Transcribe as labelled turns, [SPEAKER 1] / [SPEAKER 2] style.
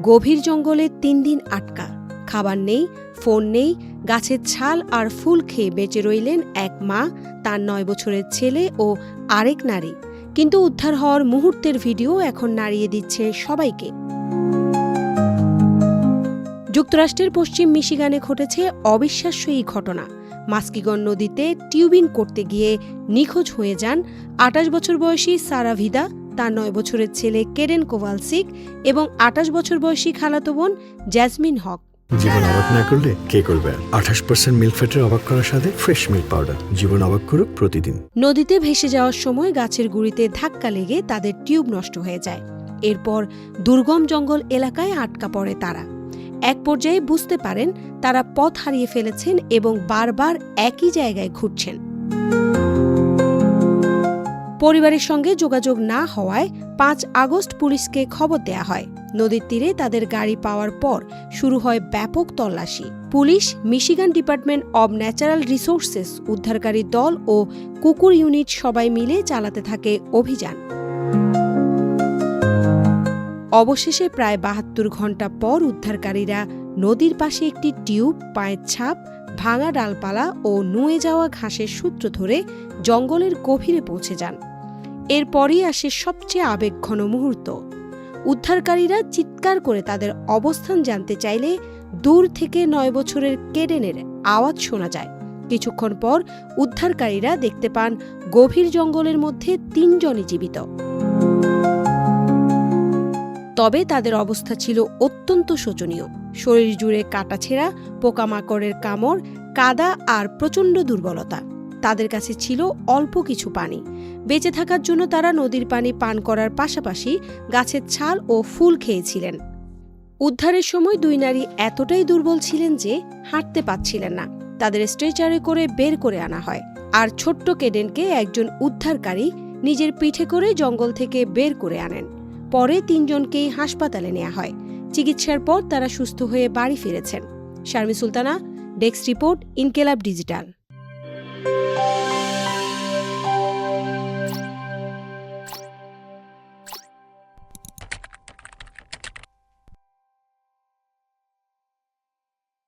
[SPEAKER 1] গভীর জঙ্গলে ৩ দিন আটকা, খাবার নেই, ফোন নেই, গাছের ছাল আর ফুল খেয়ে বেঁচে রইলেন এক মা, তার ৯ বছরের ছেলে ও আরেক নারী। কিন্তু উদ্ধার হওয়ার মুহূর্তের ভিডিও এখন নাড়িয়ে দিচ্ছে সবাইকে। যুক্তরাষ্ট্রের পশ্চিম মিশিগানে ঘটেছে অবিশ্বাস্য এই ঘটনা। মাস্কিগন নদীতে টিউবিং করতে গিয়ে নিখোঁজ হয়ে যান ২৮ বছর বয়সী সারা ভিদা, তার ৯ বছরের ছেলে কেডেন কোভালসিক এবং ২৮ বছর বয়সী খালাতো বোন জ্যাসমিন হক।
[SPEAKER 2] জীবন অবাক না করলে কে করবে? ২৮% মিল্ক ফ্যাটের অবাক করার সাথে ফ্রেশ মিল্ক পাউডার। জীবন অবাক করুক প্রতিদিন।
[SPEAKER 1] নদীতে ভেসে যাওয়ার সময় গাছের গুঁড়িতে ধাক্কা লেগে তাদের টিউব নষ্ট হয়ে যায়। এরপর দুর্গম জঙ্গল এলাকায় আটকা পড়ে তারা। এক পর্যায়ে বুঝতে পারেন তারা পথ হারিয়ে ফেলেছেন এবং বারবার একই জায়গায় ঘুরছেন। পরিবারের সঙ্গে যোগাযোগ না হওয়ায় ৫ আগস্ট পুলিশকে খবর দেয়া হয়। নদীর তীরে তাদের গাড়ি পাওয়ার পর শুরু হয় ব্যাপক তল্লাশি। পুলিশ, Michigan department of natural resources, উদ্ধারকারী দল ও কুকুর ইউনিট সবাই মিলে চালাতে থাকে অভিযান। অবশেষে প্রায় ৭২ ঘণ্টা পর উদ্ধারকারীরা নদীর পাশে একটি টিউব, পায়ের ছাপ, ভাঙা ডালপালা ও নুয়ে যাওয়া ঘাসের সূত্র ধরে জঙ্গলের গভীরে পৌঁছে যান। এরপরই আসে সবচেয়ে আবেগঘন মুহূর্ত। উদ্ধারকারীরা চিৎকার করে তাদের অবস্থান জানতে চাইলে দূর থেকে ৯ বছরের কেডেনের আওয়াজ শোনা যায়। কিছুক্ষণ পর উদ্ধারকারীরা দেখতে পান গভীর জঙ্গলের মধ্যে ৩ জনই জীবিত। তবে তাদের অবস্থা ছিল অত্যন্ত শোচনীয়। শরীর জুড়ে কাটাছেঁড়া, পোকামাকড়ের কামড়, কাদা আর প্রচণ্ড দুর্বলতা। তাদের কাছে ছিল অল্প কিছু পানি। বেঁচে থাকার জন্য তারা নদীর পানি পান করার পাশাপাশি গাছের ছাল ও ফুল খেয়েছিলেন। উদ্ধারের সময় ২ নারী এতটাই দুর্বল ছিলেন যে হাঁটতে পারছিলেন না। তাদের স্ট্রেচারে করে বের করে আনা হয়। আর ছোট্ট কেডেনকে একজন উদ্ধারকারী নিজের পিঠে করে জঙ্গল থেকে বের করে আনেন। পরে ৩ জনকেই হাসপাতালে নেওয়া হয়। চিকিৎসার পর তারা সুস্থ হয়ে বাড়ি ফিরেছেন। শারমি সুলতানা, ডেস্ক রিপোর্ট, ইনকেলাব ডিজিটাল।